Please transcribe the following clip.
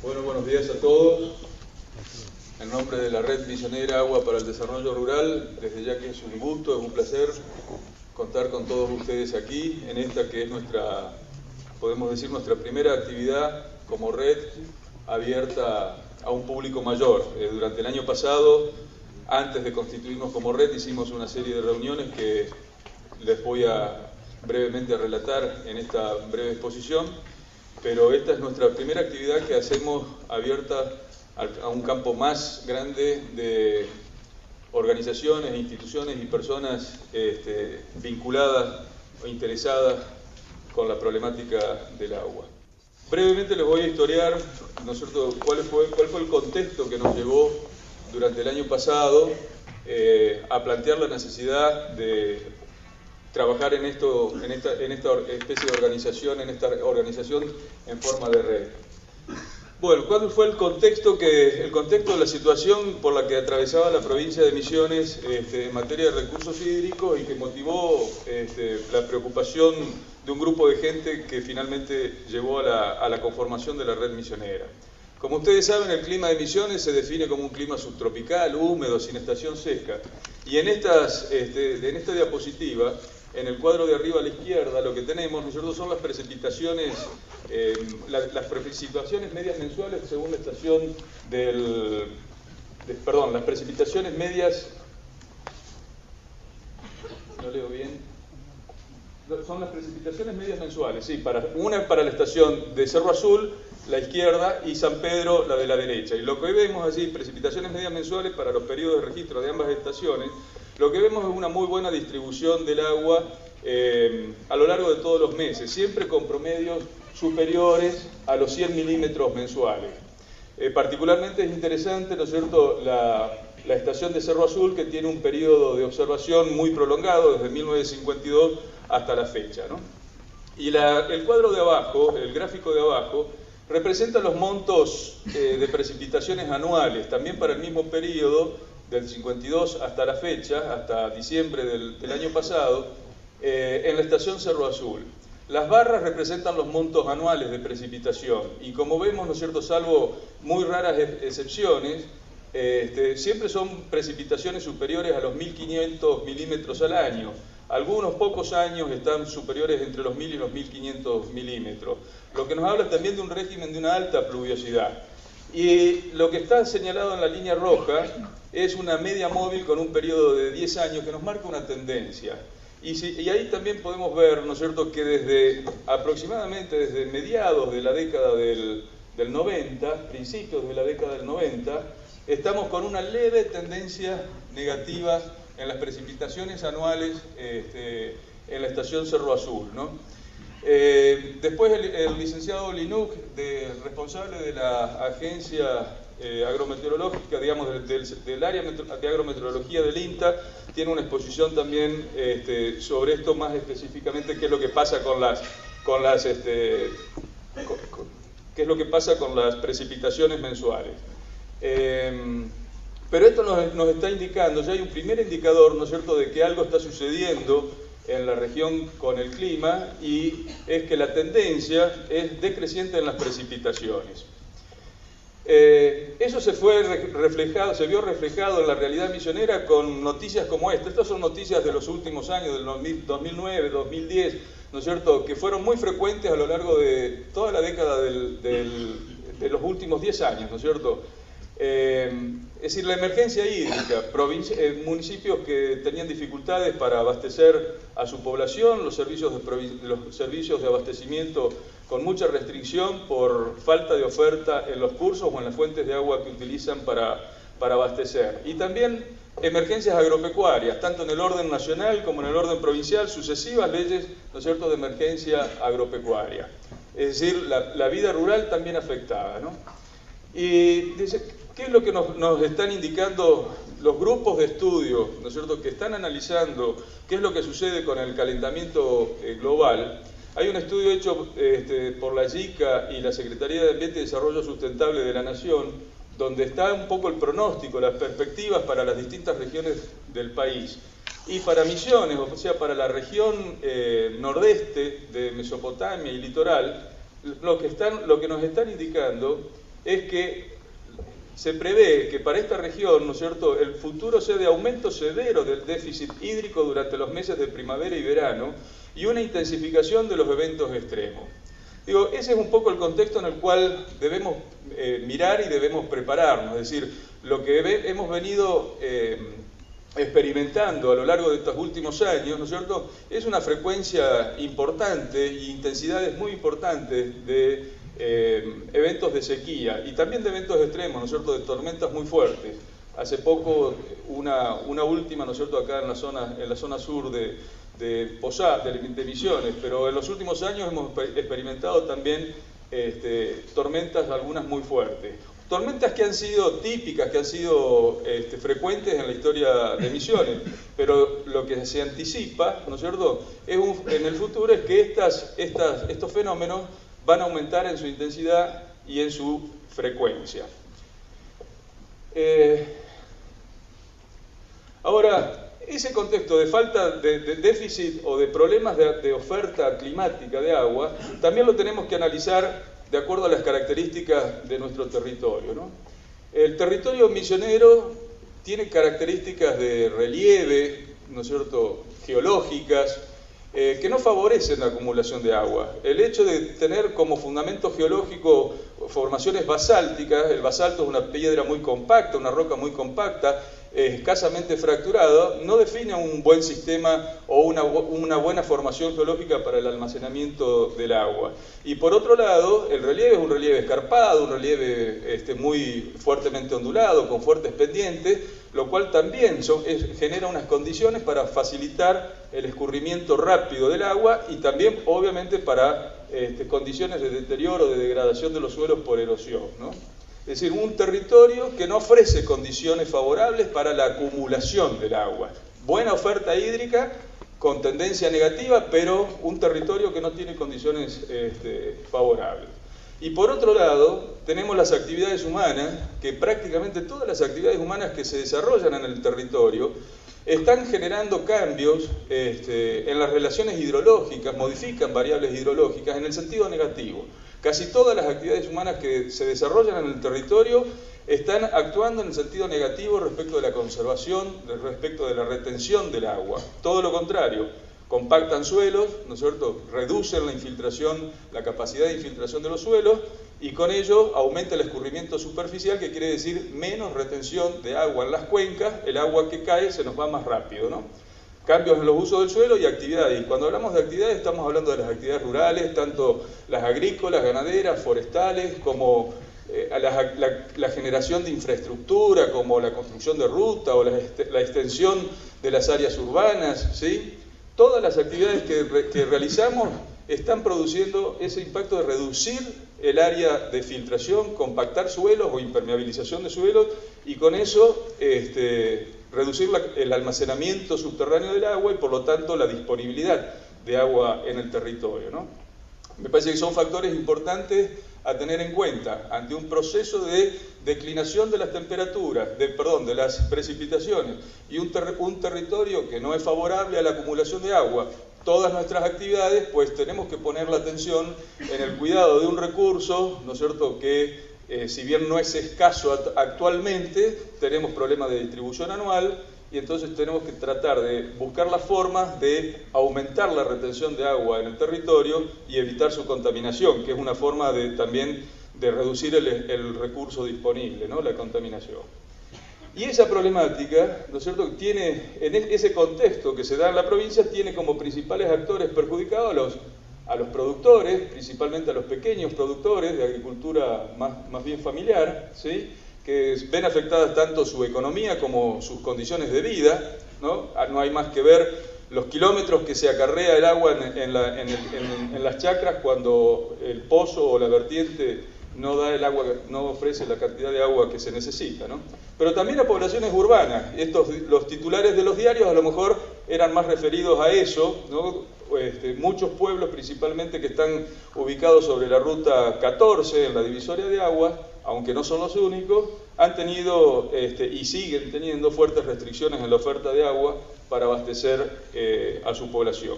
Bueno, buenos días a todos. En nombre de la Red Misionera Agua para el Desarrollo Rural, desde ya que es un gusto, es un placer contar con todos ustedes aquí en esta que es nuestra, podemos decir, nuestra primera actividad como red abierta a un público mayor. Durante el año pasado, antes de constituirnos como red, hicimos una serie de reuniones que les voy a brevemente relatar en esta breve exposición, pero esta es nuestra primera actividad que hacemos abierta a un campo más grande de organizaciones, instituciones y personas vinculadas o interesadas con la problemática del agua. Brevemente les voy a historiar, ¿no es cierto?, cuál fue el contexto que nos llevó durante el año pasado a plantear la necesidad de trabajar en esta especie de organización, en forma de red. Bueno, ¿cuál fue el contexto de la situación por la que atravesaba la provincia de Misiones en materia de recursos hídricos y que motivó la preocupación de un grupo de gente que finalmente llevó a la conformación de la red misionera? Como ustedes saben, el clima de Misiones se define como un clima subtropical, húmedo, sin estación seca. Y en esta diapositiva, en el cuadro de arriba a la izquierda, lo que tenemos nosotros son las precipitaciones, las precipitaciones medias mensuales según la estación las precipitaciones medias, no leo bien, son las precipitaciones medias mensuales, sí, una para la estación de Cerro Azul, la izquierda, y San Pedro, la de la derecha. Y lo que vemos allí, precipitaciones medias mensuales para los periodos de registro de ambas estaciones, lo que vemos es una muy buena distribución del agua a lo largo de todos los meses, siempre con promedios superiores a los 100 milímetros mensuales. Particularmente es interesante, ¿no es cierto?, la estación de Cerro Azul, que tiene un periodo de observación muy prolongado, desde 1952 hasta la fecha, ¿no? Y el cuadro de abajo, el gráfico de abajo, representa los montos de precipitaciones anuales, también para el mismo periodo, del 52 hasta la fecha, hasta diciembre del año pasado, en la estación Cerro Azul. Las barras representan los montos anuales de precipitación y como vemos, ¿no es cierto?, salvo muy raras excepciones, siempre son precipitaciones superiores a los 1.500 milímetros al año. Algunos pocos años están superiores entre los 1.000 y los 1.500 milímetros, lo que nos habla también de un régimen de una alta pluviosidad. Y lo que está señalado en la línea roja es una media móvil con un periodo de 10 años que nos marca una tendencia. Y ahí también podemos ver, ¿no es cierto?, que aproximadamente desde mediados de la década del 90, principios de la década del 90, estamos con una leve tendencia negativa en las precipitaciones anuales en la estación Cerro Azul, ¿no? Después el licenciado Linuk, responsable de la agencia agrometeorológica, digamos, del área de agrometeorología del INTA, tiene una exposición también sobre esto más específicamente, qué es lo que pasa con las precipitaciones mensuales. Pero esto nos está indicando, ya hay un primer indicador, ¿no es cierto?, de que algo está sucediendo en la región con el clima, y es que la tendencia es decreciente en las precipitaciones. Eso se vio reflejado en la realidad misionera con noticias como esta. Estas son noticias de los últimos años, del 2009, 2010, ¿no es cierto?, que fueron muy frecuentes a lo largo de toda la década de los últimos 10 años, ¿no es cierto? Es decir, la emergencia hídrica, municipios que tenían dificultades para abastecer a su población, los servicios de abastecimiento con mucha restricción por falta de oferta en los cursos o en las fuentes de agua que utilizan para abastecer. Y también emergencias agropecuarias, tanto en el orden nacional como en el orden provincial, sucesivas leyes, ¿no es cierto?, de emergencia agropecuaria. Es decir, la vida rural también afectada, ¿no? Y ¿qué es lo que nos están indicando los grupos de estudio, ¿no es cierto?, que están analizando qué es lo que sucede con el calentamiento global? Hay un estudio hecho por la JICA y la Secretaría de Ambiente y Desarrollo Sustentable de la Nación, donde está un poco el pronóstico, las perspectivas para las distintas regiones del país. Y para Misiones, o sea, para la región nordeste de Mesopotamia y litoral, lo que nos están indicando es que se prevé que para esta región, ¿no es cierto?, el futuro sea de aumento severo del déficit hídrico durante los meses de primavera y verano y una intensificación de los eventos extremos. Digo, ese es un poco el contexto en el cual debemos mirar y debemos prepararnos, es decir, lo que hemos venido experimentando a lo largo de estos últimos años, ¿no es cierto?, es una frecuencia importante y intensidades muy importantes de eventos de sequía y también de eventos extremos, ¿no es cierto?, de tormentas muy fuertes. Hace poco una última, ¿no es cierto?, acá en la zona sur de Posadas, de Misiones, pero en los últimos años hemos experimentado también tormentas, algunas muy fuertes. Tormentas que han sido típicas, que han sido frecuentes en la historia de Misiones, pero lo que se anticipa, ¿no es cierto?, en el futuro es que estos fenómenos van a aumentar en su intensidad y en su frecuencia. Ahora, ese contexto de falta de déficit o de problemas de oferta climática de agua, también lo tenemos que analizar de acuerdo a las características de nuestro territorio, ¿no? El territorio misionero tiene características de relieve, ¿no es cierto?, geológicas, que no favorecen la acumulación de agua. El hecho de tener como fundamento geológico formaciones basálticas, el basalto es una piedra muy compacta, una roca muy compacta, escasamente fracturada, no define un buen sistema o una buena formación geológica para el almacenamiento del agua. Y por otro lado, el relieve es un relieve escarpado, un relieve muy fuertemente ondulado, con fuertes pendientes, lo cual también genera unas condiciones para facilitar el escurrimiento rápido del agua y también, obviamente, para condiciones de deterioro, de degradación de los suelos por erosión, ¿no? Es decir, un territorio que no ofrece condiciones favorables para la acumulación del agua. Buena oferta hídrica con tendencia negativa, pero un territorio que no tiene condiciones favorables. Y por otro lado, tenemos las actividades humanas, que prácticamente todas las actividades humanas que se desarrollan en el territorio están generando cambios en las relaciones hidrológicas, modifican variables hidrológicas en el sentido negativo. Casi todas las actividades humanas que se desarrollan en el territorio están actuando en el sentido negativo respecto de la conservación, respecto de la retención del agua. Todo lo contrario, compactan suelos, ¿no es cierto?, reducen la infiltración, la capacidad de infiltración de los suelos y con ello aumenta el escurrimiento superficial, que quiere decir menos retención de agua en las cuencas, el agua que cae se nos va más rápido, ¿no? Cambios en los usos del suelo y actividades. Y cuando hablamos de actividades estamos hablando de las actividades rurales, tanto las agrícolas, ganaderas, forestales, como la generación de infraestructura, como la construcción de ruta o la extensión de las áreas urbanas, ¿sí? Todas las actividades que realizamos están produciendo ese impacto de reducir el área de filtración, compactar suelos o impermeabilización de suelos y con eso reducir el almacenamiento subterráneo del agua y por lo tanto la disponibilidad de agua en el territorio, ¿no? Me parece que son factores importantes a tener en cuenta ante un proceso de declinación de las temperaturas, de las precipitaciones y un territorio que no es favorable a la acumulación de agua. Todas nuestras actividades, pues tenemos que poner la atención en el cuidado de un recurso, ¿no es cierto?, que si bien no es escaso actualmente, tenemos problemas de distribución anual y entonces tenemos que tratar de buscar las formas de aumentar la retención de agua en el territorio y evitar su contaminación, que es una forma también de reducir el recurso disponible, ¿no?, la contaminación. Y esa problemática, ¿no es cierto?, tiene, en ese contexto que se da en la provincia, tiene como principales actores perjudicados a los productores, principalmente a los pequeños productores de agricultura más bien familiar, ¿sí?, que ven afectadas tanto su economía como sus condiciones de vida, ¿no? No hay más que ver los kilómetros que se acarrea el agua en las chacras cuando el pozo o la vertiente no da el agua, no ofrece la cantidad de agua que se necesita, ¿no? Pero también a poblaciones urbanas. Los titulares de los diarios a lo mejor eran más referidos a eso, ¿no? Muchos pueblos, principalmente que están ubicados sobre la ruta 14, en la divisoria de aguas, aunque no son los únicos, han tenido y siguen teniendo fuertes restricciones en la oferta de agua para abastecer a su población.